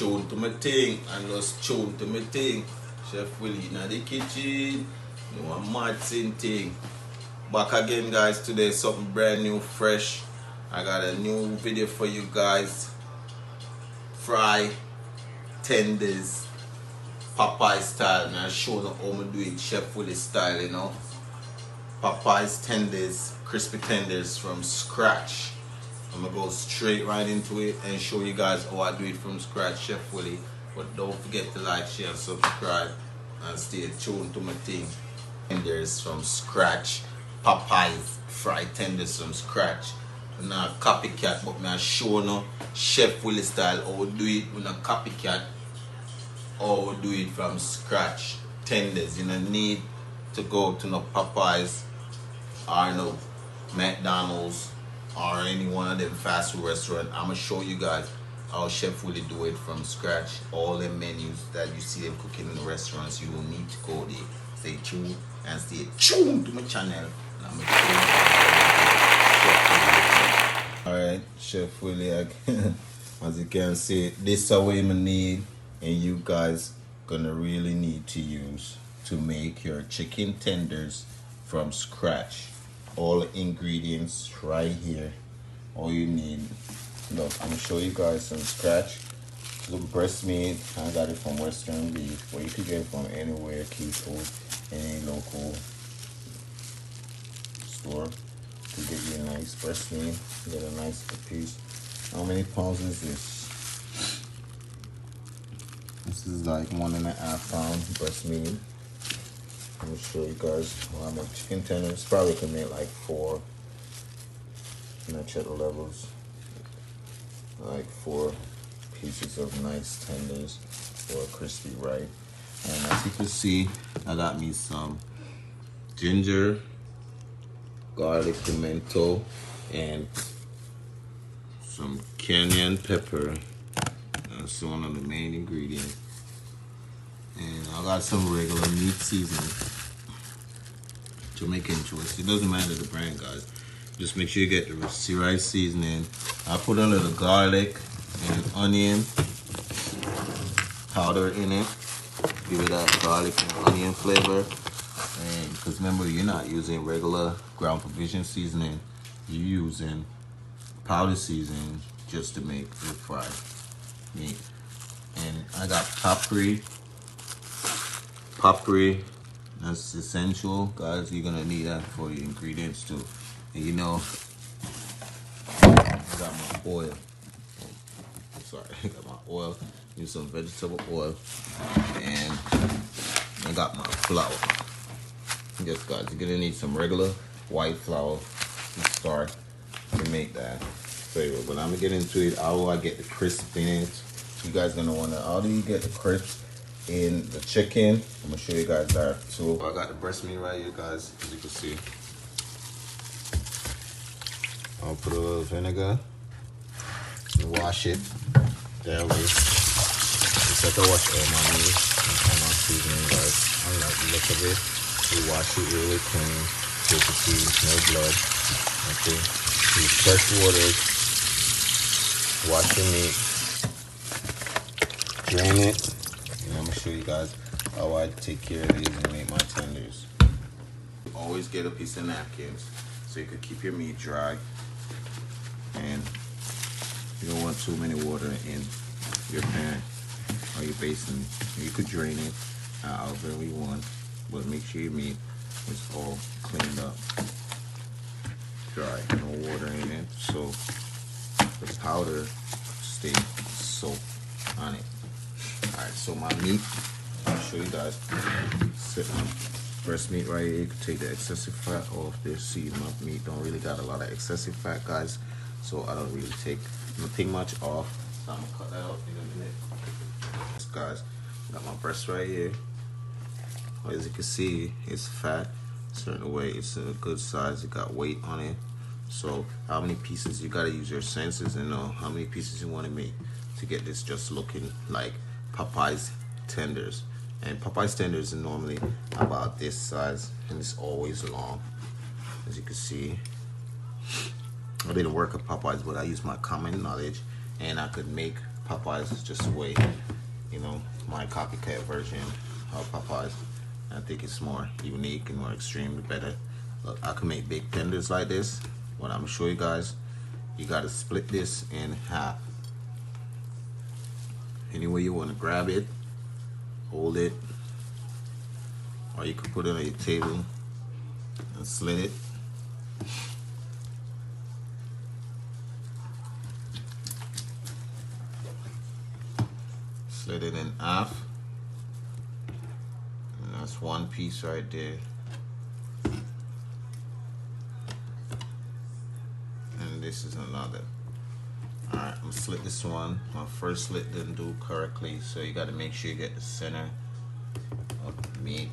tune to my thing and just tune to my thing. Chef Willie in the kitchen, you want mad thing. Back again, guys. Today something brand new, fresh. I got a new video for you guys. Fry tenders, Popeye style. And I'm showing you how I do it, Chef Willie style, you know. Popeye's tenders, crispy tenders from scratch. I'm gonna go straight right into it and show you guys how I do it from scratch, Chef Willie. But don't forget to like, share, and subscribe, and stay tuned to my thing. Tenders from scratch, Popeye's fried tenders from scratch. I'm not a copycat, but I'm showing you Chef Willie style how we do it. We're not copycat, how we do it from scratch. Tenders, you don't need to go to no Popeyes or no McDonald's or any one of them fast food restaurants. I'm gonna show you guys how Chef Willie do it from scratch. All the menus that you see them cooking in the restaurants, you will need to go there. Stay tuned and stay tuned to my channel. And I'm gonna show you alright, Chef Willie again. As you can see, this is the way I need, and you guys gonna really need to use to make your chicken tenders from scratch. All the ingredients right here. All you need. Look, I'm gonna show you guys some scratch. Look, breast meat. I got it from Western Beef, or you could get it from anywhere, keto, any local store to get you a nice breast meat. Get a nice piece. How many pounds is this? This is like 1.5 pound breast meat. Let me show you guys how much chicken tenders. Probably can make like 4. And I check the levels. Like 4 pieces of nice tenders for crispy right. And as you can see, I got me some ginger, garlic, pimento, and some cayenne pepper. That's one of the main ingredients. And I got some regular meat seasoning, Jamaican choice. It doesn't matter the brand, guys. Just make sure you get the right seasoning. I put a little garlic and onion powder in it. Give it that garlic and onion flavor. And because remember, you're not using regular ground provision seasoning. You're using powder seasoning just to make the fried meat. And I got paprika, that's essential, guys. You're gonna need that for your ingredients too. And you know, I got my oil. Sorry, I got my oil. Use some vegetable oil, and I got my flour. Yes, guys, you're gonna need some regular white flour to start to make that flavor. But I'm gonna get into it. How do I get the crisp in it? You guys gonna wanna. How do you get the crisp in the chicken? I'm gonna show you guys that too. I got the breast meat right here, guys, as you can see. I'll put a little vinegar and wash it that way. It's like I wash all my meat and my seasoning, guys. I like the look of it. You wash it really clean so you can see no blood. Okay. Use fresh water. Wash your meat. Drain it. And I'm gonna show you guys how I take care of these and make my tenders. Always get a piece of napkins so you can keep your meat dry, and you don't want too many water in your pan or your basin. You could drain it however you want, but make sure your meat is all cleaned up, dry, no water in it, so the powder stays soaked on it. Alright, so my meat, I'll show you guys. Set my breast meat right here. You can take the excessive fat off this. See, my meat don't really got a lot of excessive fat, guys, so I don't really take nothing much off. So I'm gonna cut that out in a minute. Yes, guys, got my breast right here. As you can see, it's fat a certain way. It's a good size. It got weight on it. So how many pieces, you gotta use your senses and know how many pieces you want to make to get this just looking like Popeye's tenders. And Popeye's tenders are normally about this size, and it's always long. As you can see, I didn't work at Popeye's, but I used my common knowledge, and I could make Popeyes is just a way, you know, my copycat version of Popeyes. I think it's more unique and more extremely better. Look, I can make big tenders like this. What I'm gonna show you guys, you gotta split this in half. Any way you wanna grab it, hold it, or you can put it on your table and slit it. Slit it in half. And that's one piece right there. And this is another. Alright, I'm gonna slit this one. My first slit didn't do correctly, so you gotta make sure you get the center of the meat.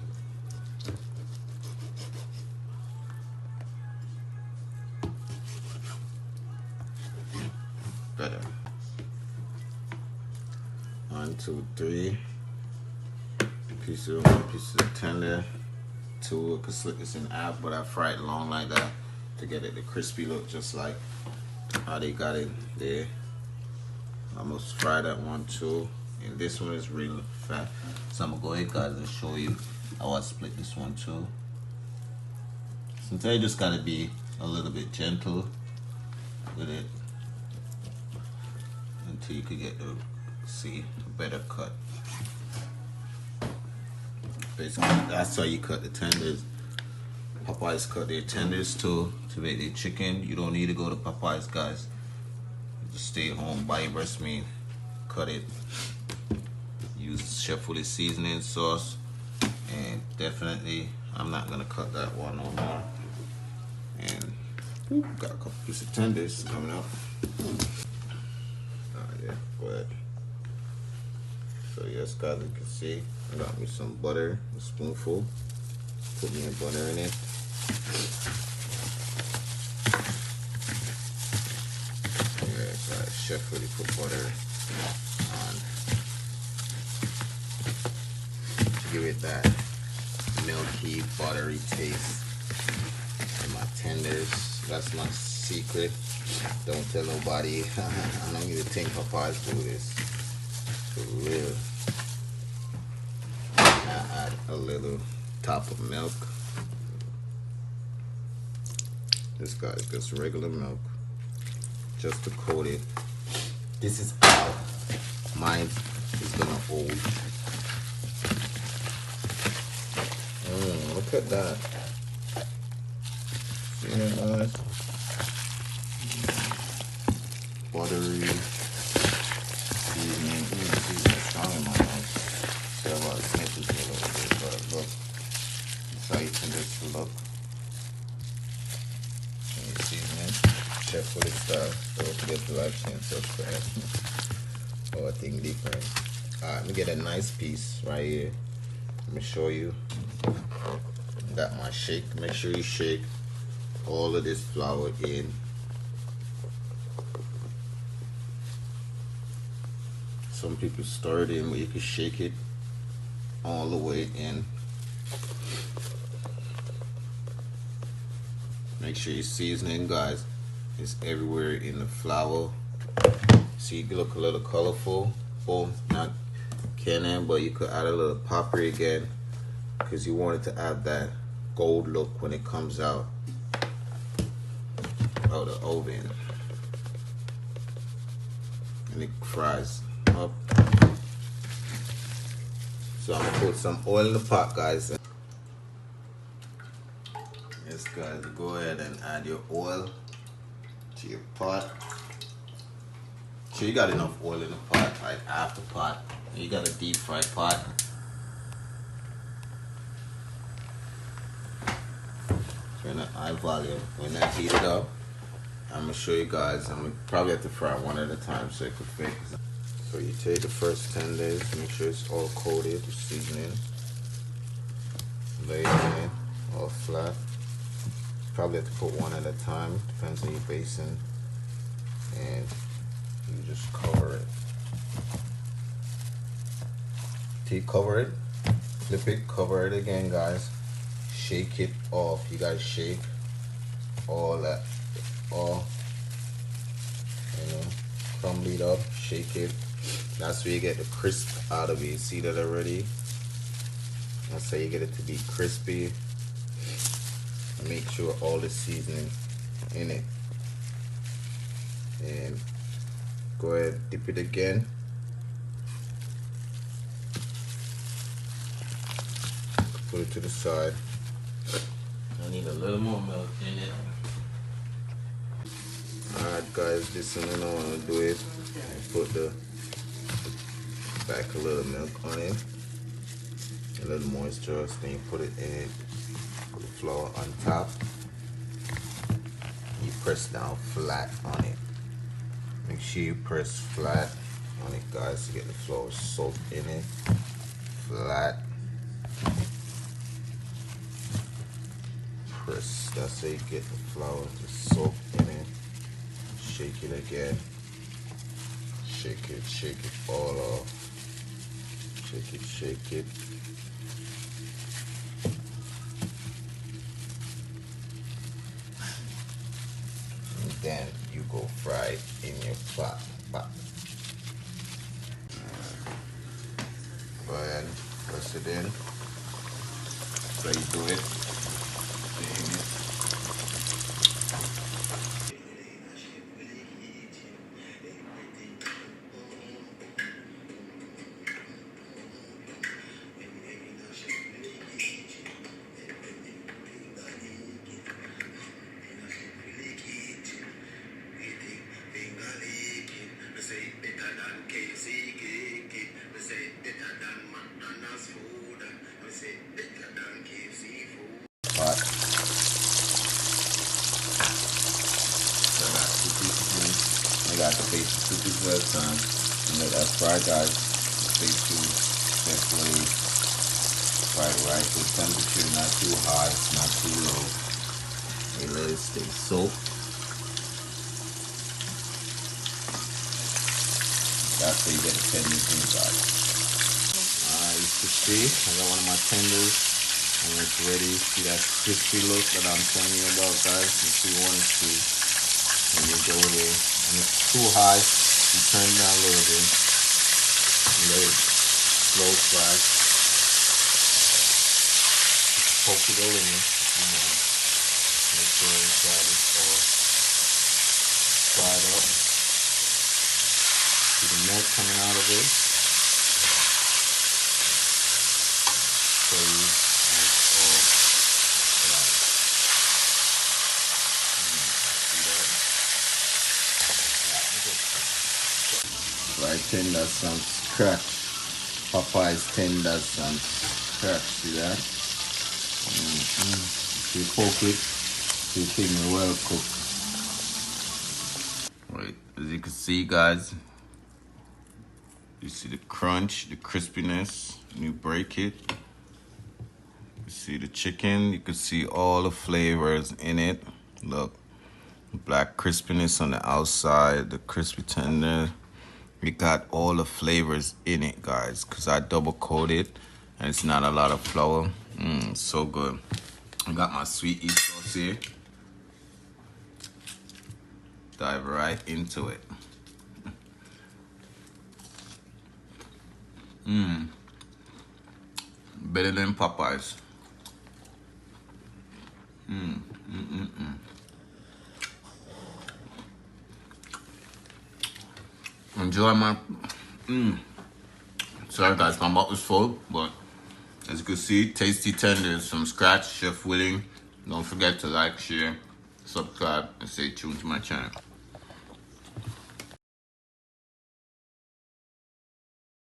Better. 1, 2, 3 pieces of tender. 2, I could slit this in half, but I fry it long like that to get it the crispy look, just like how they got it there. I almost fry that one too, and this one is real fat. So I'm gonna go ahead, guys, and show you how I split this one too. Sometimes you just gotta be a little bit gentle with it until you can get to see a better cut. Basically, that's how you cut the tenders. Popeyes cut their tenders too to make their chicken. You don't need to go to Popeyes, guys. Just stay at home, buy your breast meat, cut it. Use Chef Willie seasoning sauce, and definitely I'm not gonna cut that one no more. And got a couple pieces of tenders coming up. Yeah, go ahead. So yes, guys, you can see I got me some butter, a spoonful. Put me a butter in it. Yeah, guys, Chef Willie put butter on to give it that milky, buttery taste. And my tenders, that's my secret. Don't tell nobody. I don't even think Popeyes do this. For real. I add a little top of milk. This guy's just regular milk, just to coat it. This is how mine is gonna hold. Look at that. See that, guys? Buttery seasoning. Seasoning strong in my house. So I want to sniff it a little bit, but look. That's how you can just look. And seasoning. Chef Willie style. Don't forget to like, share, and subscribe. Oh, I think different. Alright, let me get a nice piece right here. Let me show you. Got my shake. Make sure you shake all of this flour in. Some people stir it in, but you can shake it all the way in. Make sure your seasoning, guys, is everywhere in the flour. See, you look a little colorful. Oh, not cayenne, but you could add a little paprika again, because you want it to add that gold look when it comes out of the oven. And it fries up. So I'm gonna put some oil in the pot, guys. Yes, guys, go ahead and add your oil to your pot. Sure you got enough oil in the pot, like half the pot. You got a deep fry pot. Turn it high volume. When that heated up, I'm gonna show you guys. I'm gonna probably have to fry one at a time so it could fit. So you take the first 10 days, make sure it's all coated with seasoning. Lay it in, all flat. Probably have to put one at a time, depends on your basin. And you just cover it. Till you cover it, flip it, cover it again, guys. Shake it off. You guys shake all that, all, you know, crumble it up, shake it. That's where you get the crisp out of it. You see that already? That's how you get it to be crispy. Make sure all the seasoning in it. And go ahead, dip it again. Put it to the side. I need a little more milk in it. Alright guys, this is what I want to do it. Put the back a little milk on it. A little moisture, then you put it in it. Put the flour on top. You press down flat on it. Make sure you press flat on it, guys, to get the flour soaked in it. Flat. Press. That's how you get the flour to soak in it. Shake it again. Shake it all off. Shake it. And then you go fry it in your pot. Go ahead, press it in. So you do it. Hot. I got the face of 2 pieces at a time. And let that fry, guys. The face to separate. Fry it right to temperature, not too high, not too low. And let it stay soaked. That's how you get the tenders in, guys. You can see, I got one of my tenders. And it's ready. See that crispy look that I'm telling you about, guys? If you want it to, when you go there, and it's too high, you turn it down a little bit. And let it slow fry. Poke it all in it. Make sure inside is all fried up. See the milk coming out of it. So you fried tenders from scratch. Popeye's tenders from scratch. See that? If you cook it, you keep it well cooked. Right, as you can see, guys, you see the crunch, the crispiness. When you break it, you see the chicken. You can see all the flavors in it. Look, black crispiness on the outside, the crispy tender. We got all the flavors in it, guys, because I double coated and it's not a lot of flour. So good. I got my sweet heat sauce here. Dive right into it. Better than Popeyes. Enjoy my sorry guys, my mouth is full, but as you can see, tasty tenders from scratch, Chef Willie. Don't forget to like, share, subscribe, and stay tuned to my channel.